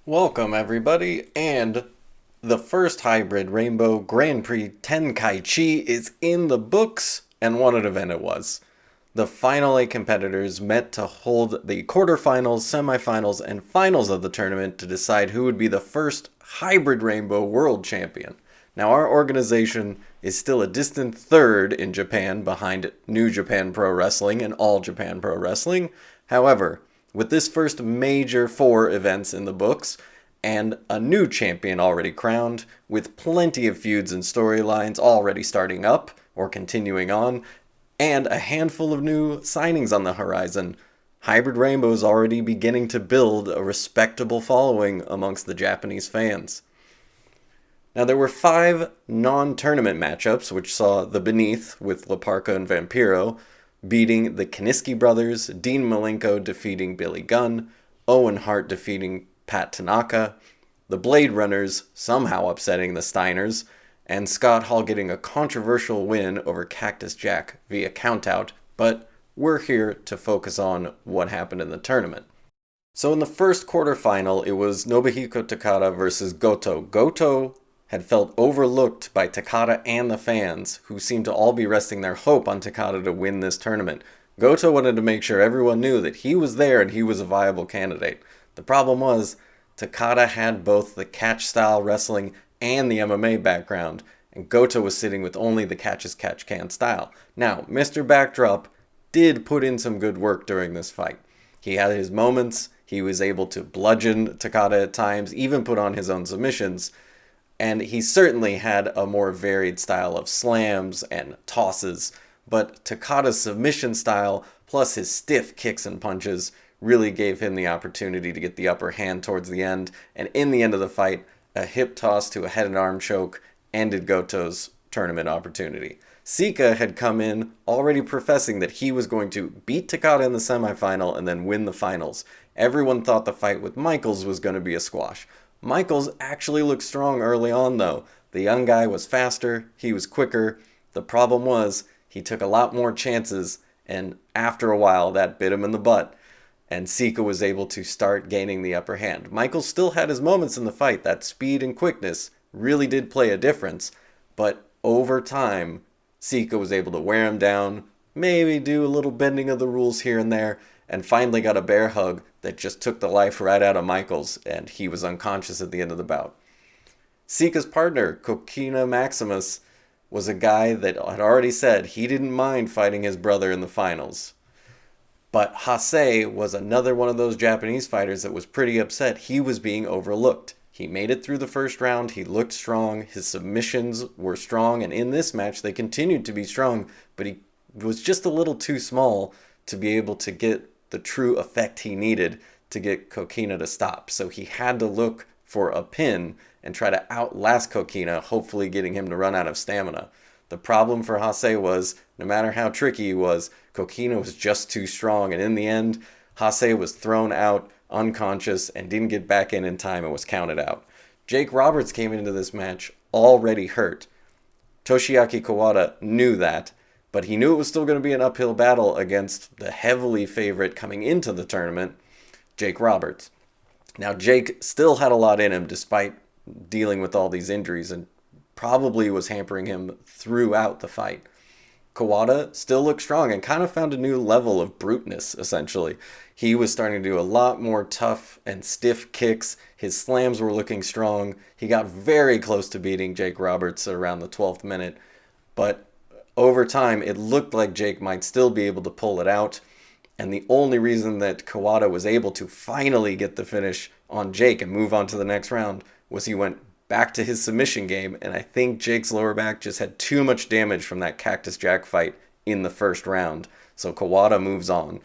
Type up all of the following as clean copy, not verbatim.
Welcome, everybody, and the first hybrid rainbow Grand Prix Tenkaichi is in the books, and what an event it was. The final 8 competitors met to hold the quarterfinals, semifinals, and finals of the tournament to decide who would be the first hybrid rainbow world champion. Now, our organization is still a distant third in Japan behind New Japan Pro Wrestling and All Japan Pro Wrestling. However, with this first major 4 events in the books, and a new champion already crowned, with plenty of feuds and storylines already starting up or continuing on, and a handful of new signings on the horizon, Hybrid Rainbow is already beginning to build a respectable following amongst the Japanese fans. Now, there were 5 non-tournament matchups, which saw the Beneath, with Laparca and Vampiro, beating the Kaniski brothers, Dean Malenko defeating Billy Gunn, Owen Hart defeating Pat Tanaka, the Blade Runners somehow upsetting the Steiners, and Scott Hall getting a controversial win over Cactus Jack via countout, but we're here to focus on what happened in the tournament. So in the first quarterfinal, it was Nobuhiko Takada versus Goto. Goto had felt overlooked by Takada and the fans, who seemed to all be resting their hope on Takada to win this tournament. Goto wanted to make sure everyone knew that he was there and he was a viable candidate. The problem was, Takada had both the catch-style wrestling and the MMA background, and Goto was sitting with only the catch-as-catch-can style. Now, Mr. Backdrop did put in some good work during this fight. He had his moments, he was able to bludgeon Takada at times, even put on his own submissions, and he certainly had a more varied style of slams and tosses, but Takada's submission style, plus his stiff kicks and punches, really gave him the opportunity to get the upper hand towards the end, and in the end of the fight, a hip toss to a head and arm choke ended Goto's tournament opportunity. Sika had come in already professing that he was going to beat Takada in the semifinal and then win the finals. Everyone thought the fight with Michaels was going to be a squash. Michaels actually looked strong early on, though. The young guy was faster, he was quicker. The problem was, he took a lot more chances, and after a while, that bit him in the butt, and Sika was able to start gaining the upper hand. Michaels still had his moments in the fight. That speed and quickness really did play a difference, but over time, Sika was able to wear him down, maybe do a little bending of the rules here and there, and finally got a bear hug that just took the life right out of Michaels, and he was unconscious at the end of the bout. Sika's partner, Kokina Maximus, was a guy that had already said he didn't mind fighting his brother in the finals. But Hase was another one of those Japanese fighters that was pretty upset he was being overlooked. He made it through the first round, he looked strong, his submissions were strong, and in this match they continued to be strong, but he was just a little too small to be able to get the true effect he needed to get Kokina to stop. So he had to look for a pin and try to outlast Kokina, hopefully getting him to run out of stamina. The problem for Hase was, no matter how tricky he was, Kokina was just too strong, and in the end, Hase was thrown out, unconscious, and didn't get back in time and was counted out. Jake Roberts came into this match already hurt. Toshiaki Kawada knew that, but he knew it was still going to be an uphill battle against the heavily favorite coming into the tournament, Jake Roberts. Now, Jake still had a lot in him despite dealing with all these injuries and probably was hampering him throughout the fight. Kawada still looked strong and kind of found a new level of bruteness, essentially. He was starting to do a lot more tough and stiff kicks. His slams were looking strong. He got very close to beating Jake Roberts at around the 12th minute, but over time, it looked like Jake might still be able to pull it out, and the only reason that Kawada was able to finally get the finish on Jake and move on to the next round was he went back to his submission game, and I think Jake's lower back just had too much damage from that Cactus Jack fight in the first round, so Kawada moves on.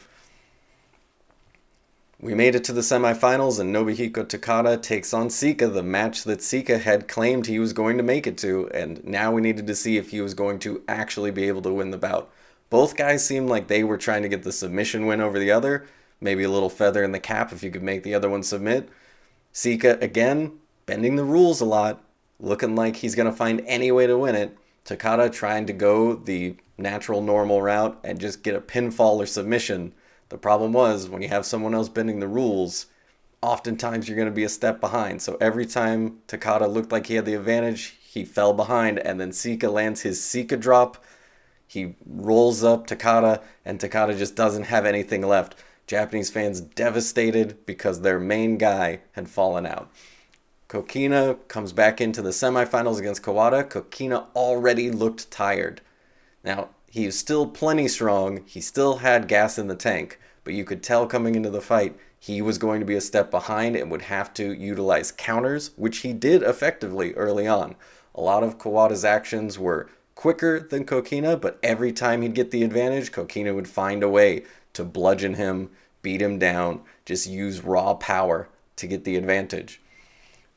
We made it to the semifinals, and Nobuhiko Takada takes on Sika, the match that Sika had claimed he was going to make it to, and now we needed to see if he was going to actually be able to win the bout. Both guys seemed like they were trying to get the submission win over the other, maybe a little feather in the cap if you could make the other one submit. Sika, again, bending the rules a lot, looking like he's going to find any way to win it. Takada trying to go the natural, normal route and just get a pinfall or submission. The problem was, when you have someone else bending the rules, oftentimes you're going to be a step behind. So every time Takada looked like he had the advantage, he fell behind, and then Sika lands his Sika drop. He rolls up Takada, and Takada just doesn't have anything left. Japanese fans devastated because their main guy had fallen out. Kokina comes back into the semifinals against Kawada. Kokina already looked tired. Now, he was still plenty strong. He still had gas in the tank, but you could tell coming into the fight he was going to be a step behind and would have to utilize counters, which he did effectively early on. A lot of Kawada's actions were quicker than Kokina, but every time he'd get the advantage, Kokina would find a way to bludgeon him, beat him down, just use raw power to get the advantage.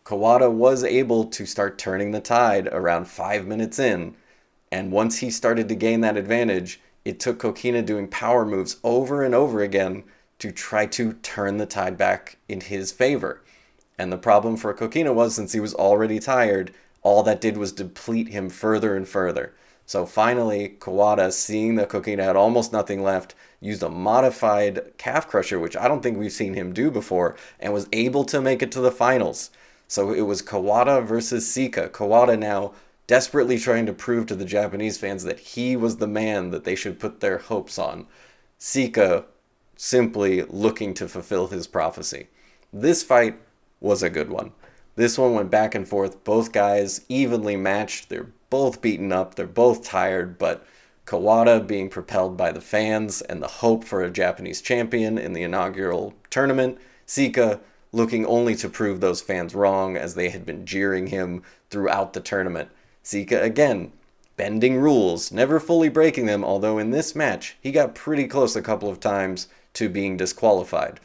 Kawada was able to start turning the tide around 5 minutes in, and once he started to gain that advantage, it took Kokina doing power moves over and over again to try to turn the tide back in his favor. And the problem for Kokina was, since he was already tired, all that did was deplete him further and further. So finally, Kawada, seeing that Kokina had almost nothing left, used a modified calf crusher, which I don't think we've seen him do before, and was able to make it to the finals. So it was Kawada versus Sika. Kawada now desperately trying to prove to the Japanese fans that he was the man that they should put their hopes on. Sika simply looking to fulfill his prophecy. This fight was a good one. This one went back and forth. Both guys evenly matched. They're both beaten up. They're both tired, but Kawada being propelled by the fans and the hope for a Japanese champion in the inaugural tournament. Sika looking only to prove those fans wrong as they had been jeering him throughout the tournament. Sika, again, bending rules, never fully breaking them, although in this match, he got pretty close a couple of times to being disqualified.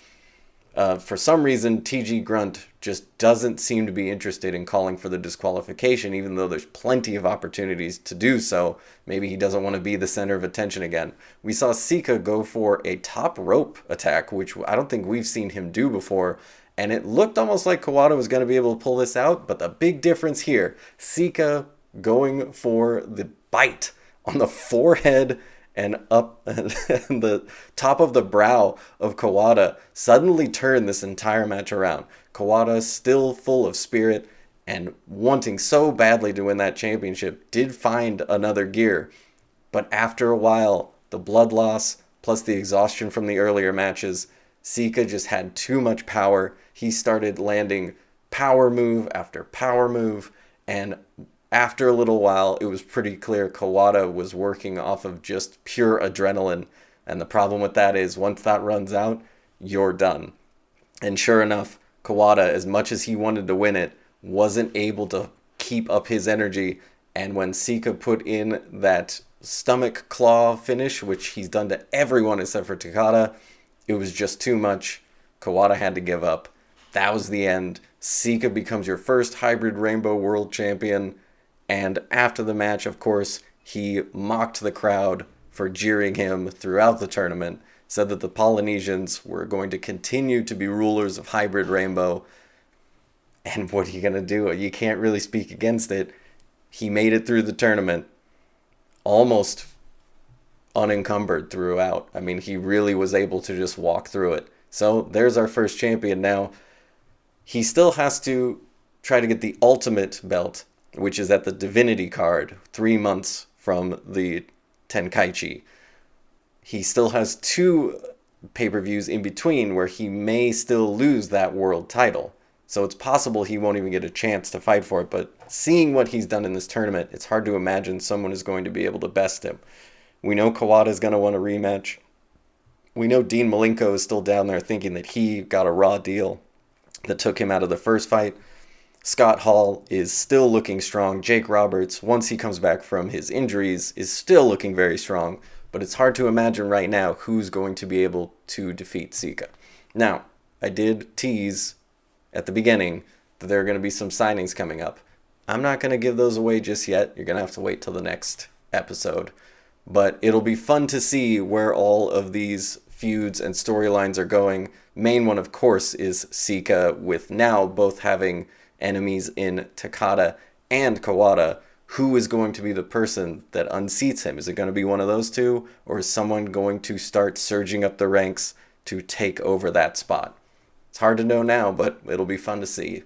For some reason, TG Grunt just doesn't seem to be interested in calling for the disqualification, even though there's plenty of opportunities to do so. Maybe he doesn't want to be the center of attention again. We saw Sika go for a top rope attack, which I don't think we've seen him do before, and it looked almost like Kawada was going to be able to pull this out, but the big difference here, Sika going for the bite on the forehead and up and the top of the brow of Kawada suddenly turned this entire match around. Kawada, still full of spirit and wanting so badly to win that championship, did find another gear. But after a while, the blood loss plus the exhaustion from the earlier matches, Sika just had too much power. He started landing power move after power move, and after a little while, it was pretty clear Kawada was working off of just pure adrenaline. And the problem with that is once that runs out, you're done. And sure enough, Kawada, as much as he wanted to win it, wasn't able to keep up his energy. And when Sika put in that stomach claw finish, which he's done to everyone except for Takada, it was just too much. Kawada had to give up. That was the end. Sika becomes your first hybrid rainbow world champion. And after the match, of course, he mocked the crowd for jeering him throughout the tournament, said that the Polynesians were going to continue to be rulers of hybrid rainbow. And what are you going to do? You can't really speak against it. He made it through the tournament almost unencumbered throughout. I mean, he really was able to just walk through it. So there's our first champion now. He still has to try to get the ultimate belt, which is at the Divinity card, 3 months from the Tenkaichi. He still has 2 pay-per-views in between where he may still lose that world title. So it's possible he won't even get a chance to fight for it, but seeing what he's done in this tournament, it's hard to imagine someone is going to be able to best him. We know Kawada is going to want a rematch. We know Dean Malenko is still down there thinking that he got a raw deal that took him out of the first fight. Scott Hall is still looking strong. Jake Roberts, once he comes back from his injuries, is still looking very strong. But it's hard to imagine right now who's going to be able to defeat Sika. Now, I did tease at the beginning that there are going to be some signings coming up. I'm not going to give those away just yet. You're going to have to wait till the next episode. But it'll be fun to see where all of these feuds and storylines are going. Main one, of course, is Sika, with now both having enemies in Takada and Kawada. Who is going to be the person that unseats him? Is it going to be one of those two, or is someone going to start surging up the ranks to take over that spot? It's hard to know now, but it'll be fun to see.